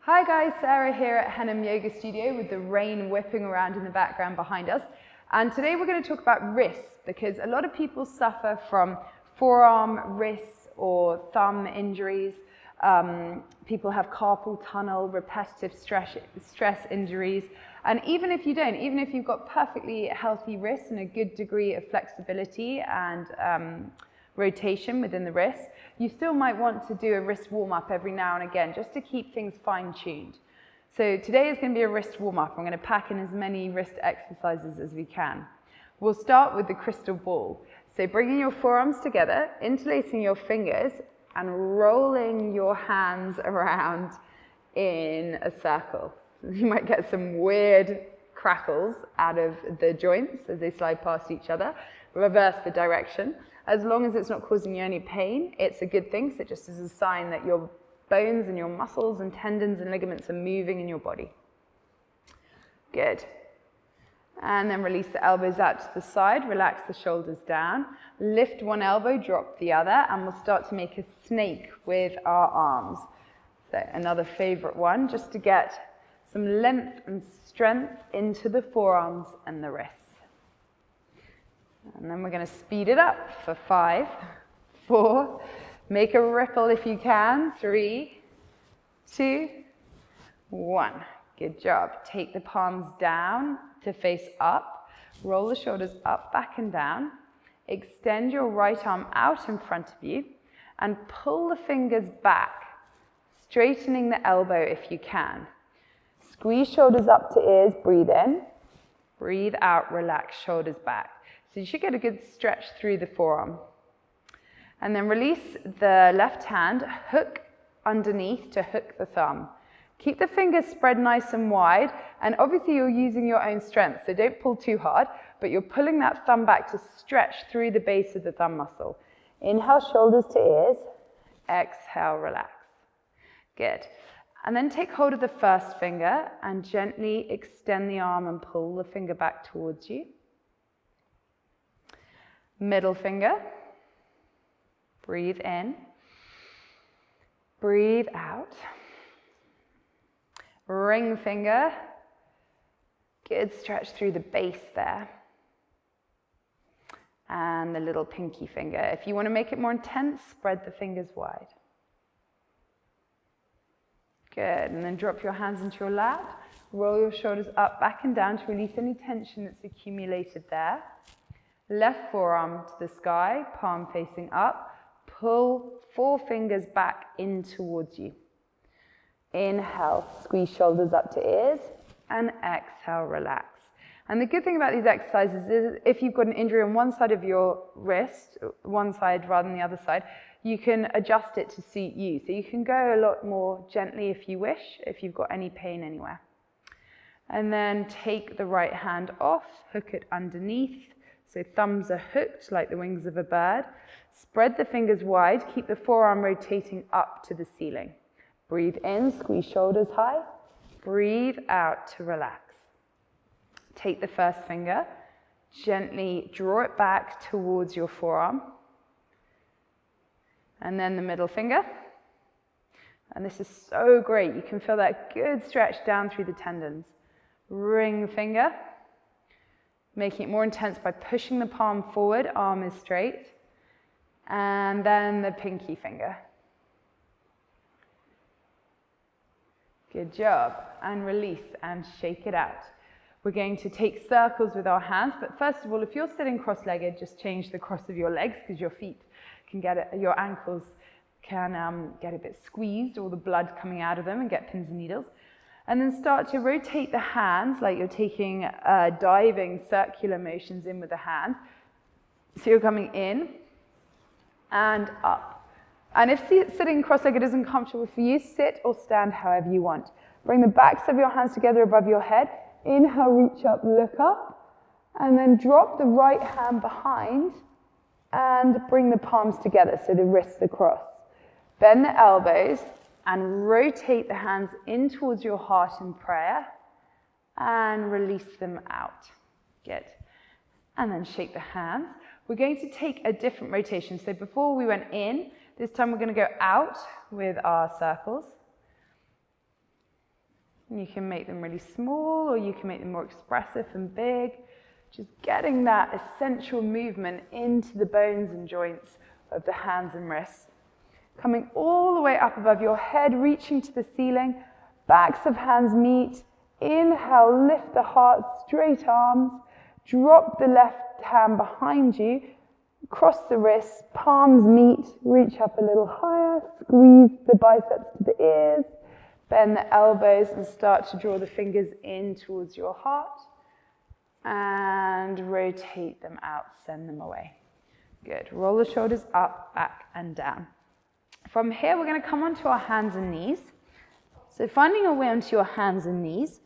Hi guys, Sarah here at Henham Yoga Studio with the rain whipping around in the background behind us. And today we're going to talk about wrists because a lot of people suffer from forearm, wrists or thumb injuries. People have carpal tunnel, repetitive stress injuries. And even if you don't, even if you've got perfectly healthy wrists and a good degree of flexibility and rotation within the wrist, you still might want to do a wrist warm-up every now and again just to keep things fine-tuned. So today is going to be a wrist warm-up. I'm going to pack in as many wrist exercises as we can. We'll start with the crystal ball. So bringing your forearms together, interlacing your fingers and rolling your hands around in a circle. You might get some weird crackles out of the joints as they slide past each other. Reverse the direction. As long as it's not causing you any pain, it's a good thing. So it just is a sign that your bones and your muscles and tendons and ligaments are moving in your body. Good. And then release the elbows out to the side, relax the shoulders down, lift one elbow, drop the other, and we'll start to make a snake with our arms. So another favorite one, just to get some length and strength into the forearms and the wrists. And then we're going to speed it up for 5, 4, make a ripple if you can, 3, 2, 1. Good job. Take the palms down to face up, roll the shoulders up, back and down, extend your right arm out in front of you and pull the fingers back, straightening the elbow if you can. Squeeze shoulders up to ears, breathe in, breathe out, relax shoulders back. So you should get a good stretch through the forearm. And then release the left hand, hook underneath to hook the thumb. Keep the fingers spread nice and wide, and obviously you're using your own strength, so don't pull too hard, but you're pulling that thumb back to stretch through the base of the thumb muscle. Inhale, shoulders to ears. Exhale, relax. Good. And then take hold of the first finger and gently extend the arm and pull the finger back towards you. Middle finger, breathe in, breathe out. Ring finger, good stretch through the base there. And the little pinky finger. If you want to make it more intense, spread the fingers wide. Good, and then drop your hands into your lap, roll your shoulders up, back and down to release any tension that's accumulated there. Left forearm to the sky, palm facing up. Pull 4 fingers back in towards you. Inhale, squeeze shoulders up to ears, and exhale, relax. And the good thing about these exercises is if you've got an injury on one side of your wrist, one side rather than the other side, you can adjust it to suit you. So you can go a lot more gently if you wish, if you've got any pain anywhere. And then take the right hand off, hook it underneath. So thumbs are hooked like the wings of a bird. Spread the fingers wide, keep the forearm rotating up to the ceiling. Breathe in, squeeze shoulders high. Breathe out to relax. Take the first finger, gently draw it back towards your forearm. And then the middle finger. And this is so great. You can feel that good stretch down through the tendons. Ring finger. Making it more intense by pushing the palm forward, arm is straight. And then the pinky finger. Good job. And release and shake it out. We're going to take circles with our hands, but first of all, if you're sitting cross-legged, just change the cross of your legs because your feet can your ankles can get a bit squeezed, all the blood coming out of them and get pins and needles. And then start to rotate the hands like you're taking diving circular motions in with the hands. So you're coming in and up. And if sitting cross-legged isn't comfortable for you, sit or stand however you want. Bring the backs of your hands together above your head. Inhale, reach up, look up. And then drop the right hand behind and bring the palms together so the wrists across. Bend the elbows and rotate the hands in towards your heart in prayer and release them out. Good. And then shake the hands. We're going to take a different rotation. So before we went in, this time we're going to go out with our circles. You can make them really small or you can make them more expressive and big. Just getting that essential movement into the bones and joints of the hands and wrists. Coming all the way up above your head, reaching to the ceiling. Backs of hands meet. Inhale, lift the heart, straight arms. Drop the left hand behind you. Cross the wrists, palms meet. Reach up a little higher. Squeeze the biceps to the ears. Bend the elbows and start to draw the fingers in towards your heart. And rotate them out, send them away. Good. Roll the shoulders up, back, and down. From here, we're going to come onto our hands and knees. So finding our way onto your hands and knees.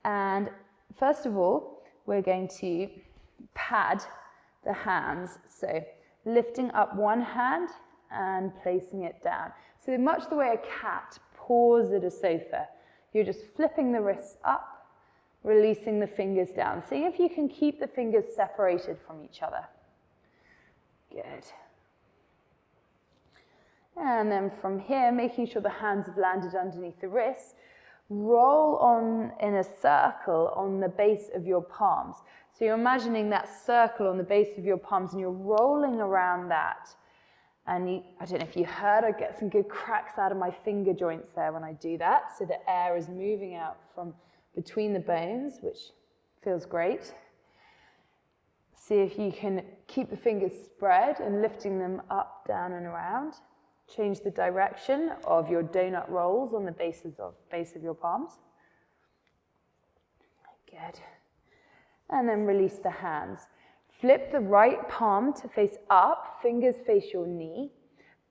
And first of all, we're going to pad the hands. So lifting up one hand and placing it down. So much the way a cat paws at a sofa. You're just flipping the wrists up, releasing the fingers down. Seeing if you can keep the fingers separated from each other. Good. And then from here, making sure the hands have landed underneath the wrists, roll on in a circle on the base of your palms. So you're imagining that circle on the base of your palms and you're rolling around that. And I don't know if you heard, I get some good cracks out of my finger joints there when I do that. So the air is moving out from between the bones, which feels great. See if you can keep the fingers spread and lifting them up, down and around. Change the direction of your donut rolls on the base of your palms. Good. And then release the hands. Flip the right palm to face up, fingers face your knee.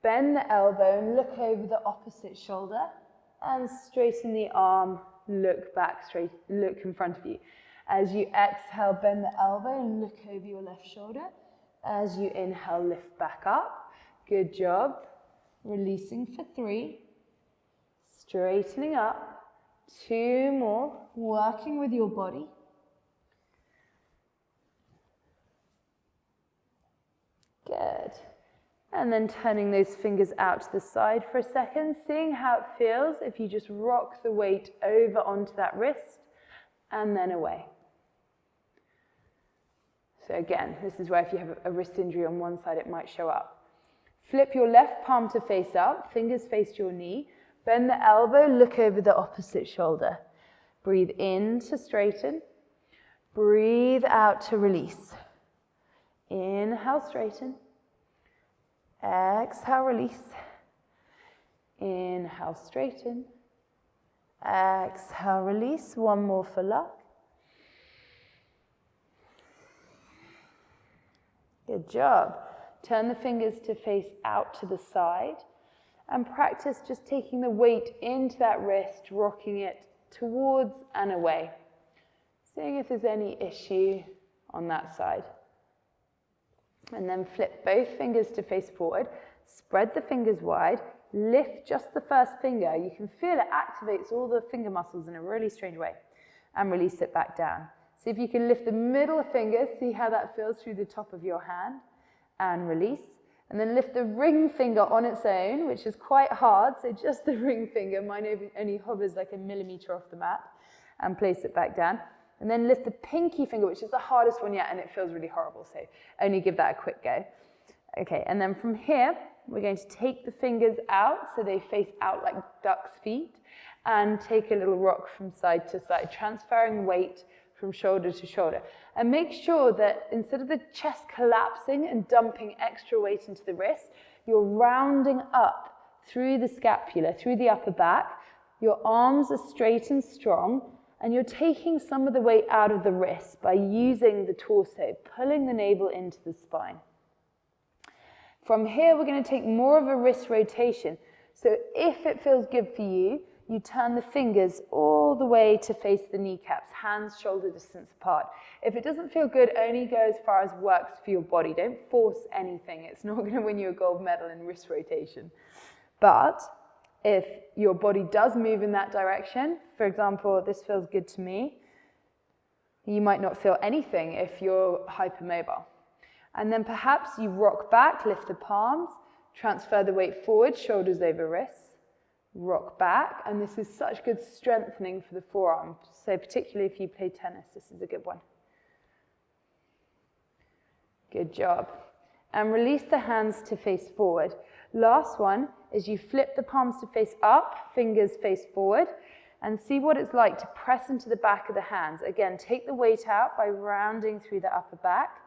Bend the elbow and look over the opposite shoulder. And straighten the arm, look back straight, look in front of you. As you exhale, bend the elbow and look over your left shoulder. As you inhale, lift back up. Good job. Releasing for 3. Straightening up. 2 more. Working with your body. Good. And then turning those fingers out to the side for a second, seeing how it feels if you just rock the weight over onto that wrist and then away. So again, this is where if you have a wrist injury on one side, it might show up. Flip your left palm to face up, fingers face your knee, bend the elbow, look over the opposite shoulder. Breathe in to straighten, breathe out to release. Inhale, straighten. Exhale, release. Inhale, straighten. Exhale, release. One more for luck. Good job. Turn the fingers to face out to the side and practice just taking the weight into that wrist, rocking it towards and away. Seeing if there's any issue on that side. And then flip both fingers to face forward, spread the fingers wide, lift just the first finger. You can feel it activates all the finger muscles in a really strange way, and release it back down. See if you can lift the middle finger, see how that feels through the top of your hand, and release. And then lift the ring finger on its own, which is quite hard, so just the ring finger, mine only hovers like a millimeter off the mat, and place it back down. And then lift the pinky finger, which is the hardest one yet, and it feels really horrible, so only give that a quick go. Okay, and then from here, we're going to take the fingers out, so they face out like duck's feet, and take a little rock from side to side, transferring weight from shoulder to shoulder. And make sure that instead of the chest collapsing and dumping extra weight into the wrist, you're rounding up through the scapula, through the upper back. Your arms are straight and strong, and you're taking some of the weight out of the wrist by using the torso, pulling the navel into the spine. From here, we're going to take more of a wrist rotation. So if it feels good for you, you turn the fingers all the way to face the kneecaps, hands shoulder distance apart. If it doesn't feel good, only go as far as works for your body. Don't force anything. It's not going to win you a gold medal in wrist rotation. But if your body does move in that direction, for example, this feels good to me, you might not feel anything if you're hypermobile. And then perhaps you rock back, lift the palms, transfer the weight forward, shoulders over wrists, rock back. And this is such good strengthening for the forearm. So particularly if you play tennis, this is a good one. Good job. And release the hands to face forward. Last one is you flip the palms to face up, fingers face forward, and see what it's like to press into the back of the hands. Again, take the weight out by rounding through the upper back.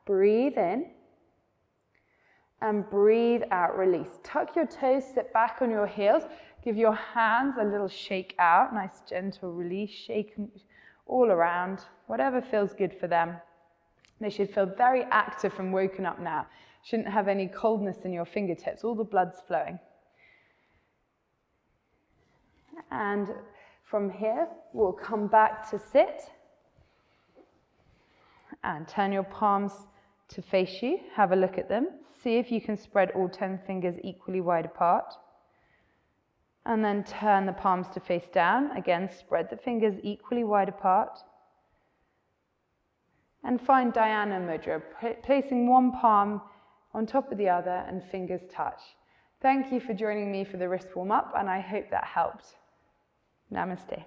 Breathe in. And breathe out, release. Tuck your toes, sit back on your heels. Give your hands a little shake out. Nice gentle release, shake all around, whatever feels good for them. They should feel very active and woken up now. Shouldn't have any coldness in your fingertips. All the blood's flowing. And from here, we'll come back to sit. And turn your palms to face you. Have a look at them. See if you can spread all 10 fingers equally wide apart. And then turn the palms to face down. Again, spread the fingers equally wide apart. And find Dhyana Mudra, placing one palm on top of the other and fingers touch. Thank you for joining me for the wrist warm-up, and I hope that helped. Namaste.